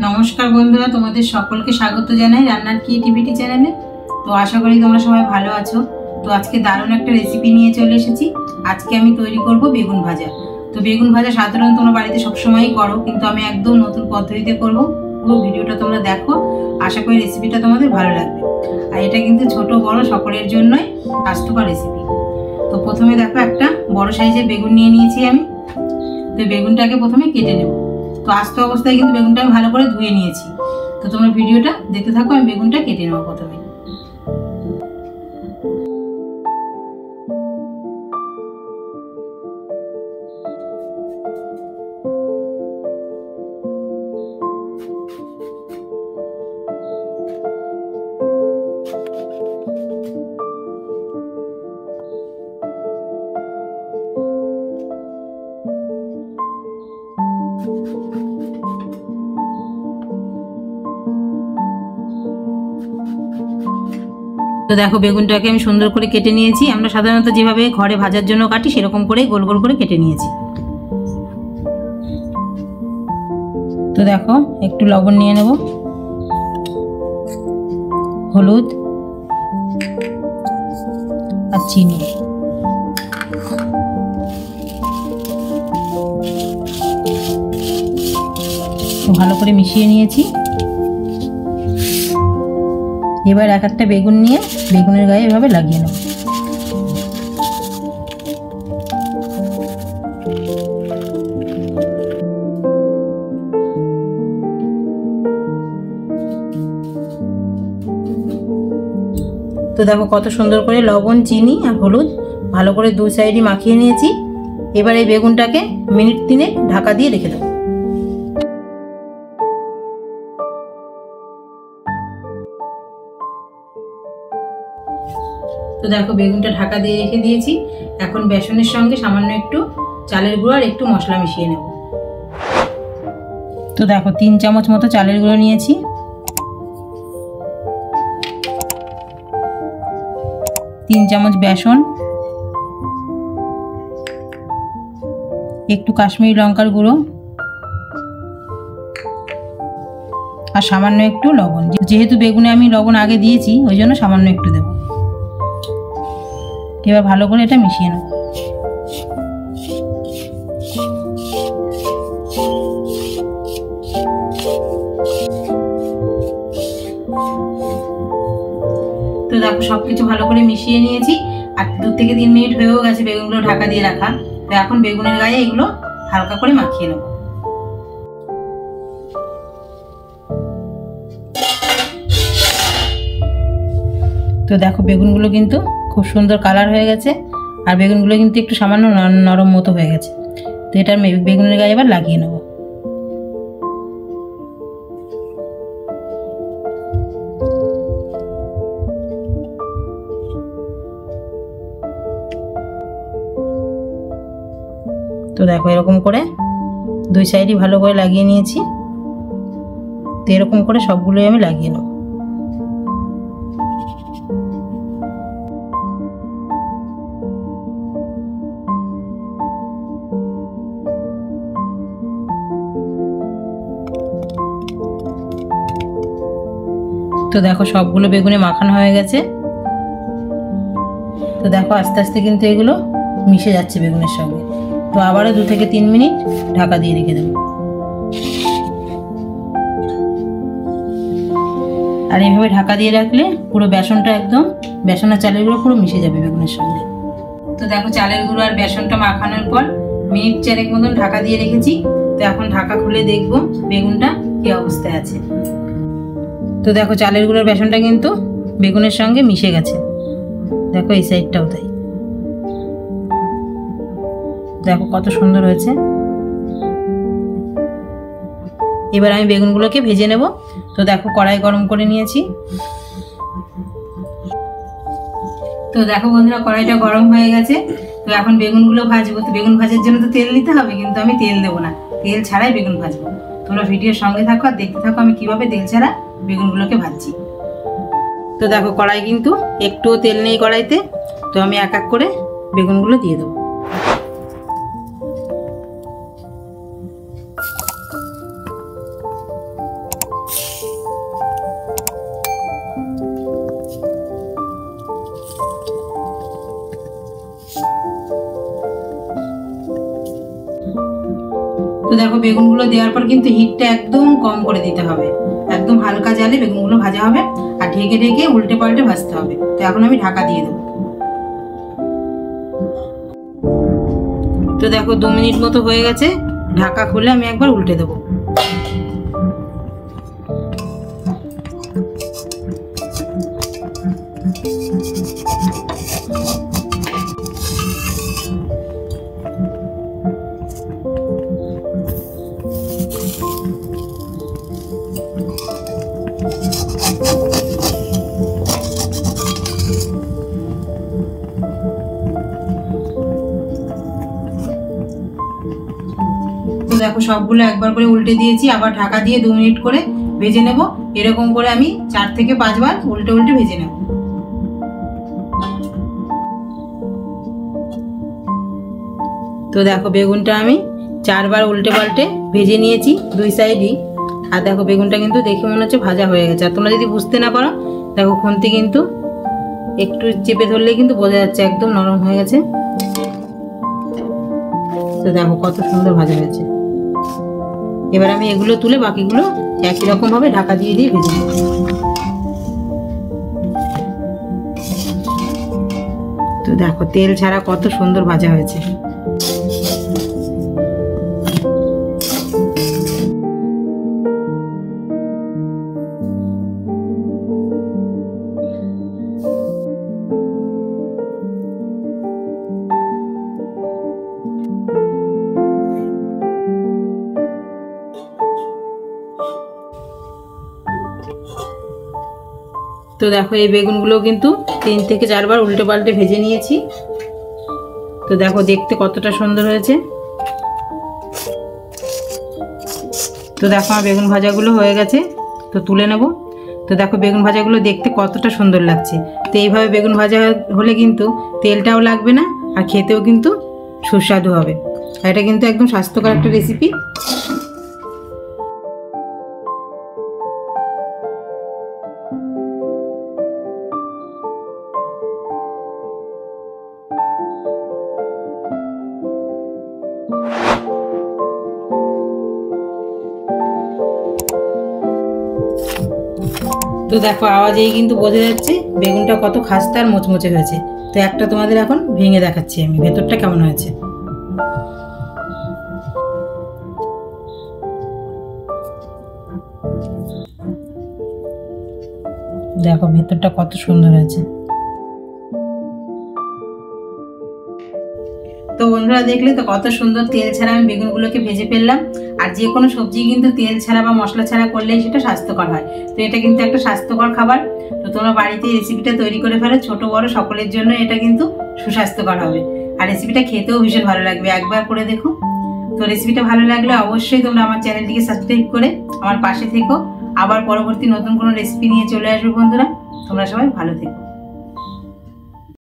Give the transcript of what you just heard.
नमस्कार बंधुरा तुम्हारे सकल के स्वागत जानाई रान्नार क्रिएटिविटी चैनेले। तो आशा करी तोमरा सबाई भालो आछो। तो आज के दारुण एक रेसिपि निये चले एसेछि। आज के आमी तैरी करब बेगुन भाजा। तो बेगुन भाजा साधारण तोमरा बाड़ीते सब समयई करो, किन्तु आमी एकदम नतुन पद्धतिते करब। पुरो भिडियोटा तोमरा देखो, आशा करी रेसिपिटा तोमादेर भालो लागबे। आर एटा किन्तु छोटो बड़ो सकलेर जन्यई स्वास्थ्यकर रेसिपि। तो प्रथमे देखो एकटा बड़ो साइजेर बेगुन निये नियेछि आमी। तो बेगुनटाके प्रथमे केटे नेब। तो आस्त अवस्थाय किन्तु बेगुनटा आमि भालो करे धुए नियेछि। तो तोमरा भिडियोटा देखते थाको, आमि बेगुनटा केटे नेब। प्रथमे तो देखो बेगुनटाके आमि सुंदर करे केटे नियेछि। आमरा साधारणत जेभाবে घरे भाजार जন্য काटी সেরকম করে গোল গোল করে কেটে নিয়েছি। তো দেখো একটু লবণ নিয়ে নেব, হলুদ আর চিনি। তো ভালো করে মিশিয়ে নিয়েছি। এবার এক একটা বেগুন নিয়ে বেগুনের গায়ে এভাবে লাগিয়ে নেব। তো দেখো কত সুন্দর করে লবণ, চিনি আর হলুদ ভালো করে দুই সাইডে মাখিয়ে নিয়েছি। এবার এই বেগুনটাকে মিনিট 3 ঢাকা দিয়ে রেখে দেব। তো দেখো বেগুনটা ঢাকা দিয়ে রেখে দিয়েছি। এখন বেসনের সঙ্গে সামান্য একটু চালের গুঁড়ো আর একটু মশলা মিশিয়ে নেব। তো দেখো 3 চামচ মতো চালের গুঁড়ো নিয়েছি, তিন চামচ বেসন, একটু কাশ্মীরি লঙ্কার গুঁড়ো আর সামান্য একটু লবণ। যেহেতু বেগুনে আমি লবণ আগে দিয়েছি ওই জন্য সামান্য একটু দেব। এবার ভালো করে এটা মিশিয়ে নেব। তো দেখো সবকিছু ভালো করে মিশিয়ে নিয়েছি আর 2 থেকে 3 মিনিট হয়েও গেছে বেগুনগুলো ঢাকা দিয়ে রাখা। তো এখন বেগুনের গায়ে এগুলো হালকা করে মাখিয়ে নেব। তো দেখো বেগুনগুলো কিন্তু খুব সুন্দর কালার হয়ে গেছে আর বেগুনগুলো কিন্তু একটু সামান্য নরম মতো হয়ে গেছে। তো এটা বেগুনের গায়ে এবার লাগিয়ে নেব। তো দেখো এরকম করে দুই সাইডই ভালো করে লাগিয়ে নিয়েছি। তো এরকম করে সবগুলোই আমি লাগিয়ে নেব। তো দেখো সবগুলো বেগুনে মাখানো হয়ে গেছে। তো দেখো আস্তে আস্তে কিন্তু এগুলো মিশে যাচ্ছে বেগুনের সঙ্গে। তো আবারও 2 থেকে 3 মিনিট ঢাকা দিয়ে রেখে দেব। আর এইভাবে ঢাকা দিয়ে রাখলে পুরো বেসনটা একদম বেসন আর চালের গুঁড়ো পুরো মিশে যাবে বেগুনের সঙ্গে। তো দেখো চালের গুঁড়ো আর বেসনটা মাখানোর পর মিনিট 4 মতন ঢাকা দিয়ে রেখেছি। তো এখন ঢাকা খুলে দেখবো বেগুনটা কি অবস্থায় আছে। তো দেখো চালের গুঁড়োর বেসনটা কিন্তু বেগুনের সঙ্গে মিশে গেছে। দেখো এই সাইডটাও তাই। দেখো কত সুন্দর হয়েছে। এবার আমি বেগুনগুলোকে ভেজে নেব। তো দেখো কড়াই গরম করে নিয়েছি। তো দেখো বন্ধুরা কড়াইটা গরম হয়ে গেছে। তো এখন বেগুনগুলো ভাজবো। তো বেগুন ভাজার জন্য তো তেল দিতে হবে, কিন্তু আমি তেল দেবো না, তেল ছাড়াই বেগুন ভাজবো। তোমরা ভিডিওর সঙ্গে থাকো আর দেখতে থাকো আমি কিভাবে তেল ছাড়া বেগুনগুলোকে ভাজছি। তো দেখো কড়াই কিন্তু একটুও তেল নেই কড়াইতে। তো আমি এক এক করে বেগুনগুলো দিয়ে দেবো। তো দেখো বেগুনগুলো দেওয়ার পর কিন্তু হিটটা একদম কম করে দিতে হবে, একদম হালকা জালে বেগুনগুলো ভাজা হবে আর ঢেকে ঢেকে উল্টে পাল্টে ভাজতে হবে। তো এখন আমি ঢাকা দিয়ে দেবো। তো দেখো 2 মিনিট মতো হয়ে গেছে, ঢাকা খুলে আমি একবার উল্টে দেবো। দেখো সবগুলো একবার করে উল্টে দিয়েছি, আবার ঢাকা দিয়ে 2 মিনিট করে ভেজে নেব। এরকম করে আমি 4 থেকে 5 বার উল্টে উল্টে ভেজে নেব। তো দেখো বেগুনটা আমি 4 বার উল্টে পাল্টে ভেজে নিয়েছি 2 সাইডই। আর দেখো বেগুনটা কিন্তু দেখে মনে হচ্ছে ভাজা হয়ে গেছে। আর তোমরা যদি বুঝতে না পারো দেখো খুন্তি কিন্তু একটু চেপে ধরলে কিন্তু বোঝা যাচ্ছে একদম নরম হয়ে গেছে। তো দেখো কত সুন্দর ভাজা হয়েছে। এবার আমি এগুলো তুলে বাকিগুলো একই রকম ভাবে ঢাকা দিয়ে দিয়ে ভেজে নেব। তো দেখো তেল ছাড়া কত সুন্দর ভাজা হয়েছে। তো দেখো এই বেগুনগুলো কিন্তু 3 থেকে 4 বার উল্টে পাল্টে ভেজে নিয়েছি। তো দেখো দেখতে কতটা সুন্দর হয়েছে। তো দেখো আমার বেগুন ভাজাগুলো হয়ে গেছে, তো তুলে নেব। তো দেখো বেগুন ভাজাগুলো দেখতে কতটা সুন্দর লাগছে। তো এইভাবে বেগুন ভাজা হলে কিন্তু তেলটাও লাগবে না আর খেতেও কিন্তু সুস্বাদু হবে। আর এটা কিন্তু একদম স্বাস্থ্যকর একটা রেসিপি। তো দেখো আওয়াজেই কিন্তু বোঝা যাচ্ছে বেগুনটা কত খাস্তা আর মুচমুচে হয়েছে। তো একটা তোমাদের এখন ভেঙে দেখাচ্ছি আমি ভেতরটা কেমন হয়েছে। দেখো ভেতরটা কত সুন্দর হয়েছে। তো বন্ধুরা দেখলে তো কত সুন্দর তেল ছাড়া আমি বেগুনগুলোকে ভেজে ফেললাম। আর যে কোনো সবজি কিন্তু তেল ছাড়া বা মশলা ছাড়া করলেই সেটা স্বাস্থ্যকর হয়। তো এটা কিন্তু একটা স্বাস্থ্যকর খাবার। তো তোমরা বাড়িতে এই রেসিপিটা তৈরি করে ফেলো, ছোট বড় সকলের জন্য এটা কিন্তু সুস্বাস্থ্যকর হবে। আর রেসিপিটা খেতেও ভীষণ ভালো লাগবে, একবার করে দেখো। তো রেসিপিটা ভালো লাগলে অবশ্যই তোমরা আমার চ্যানেলটিকে সাবস্ক্রাইব করে আমার পাশে থেকো। আবার পরবর্তী নতুন কোনো রেসিপি নিয়ে চলে আসবে বন্ধুরা। তোমরা সবাই ভালো থেকো।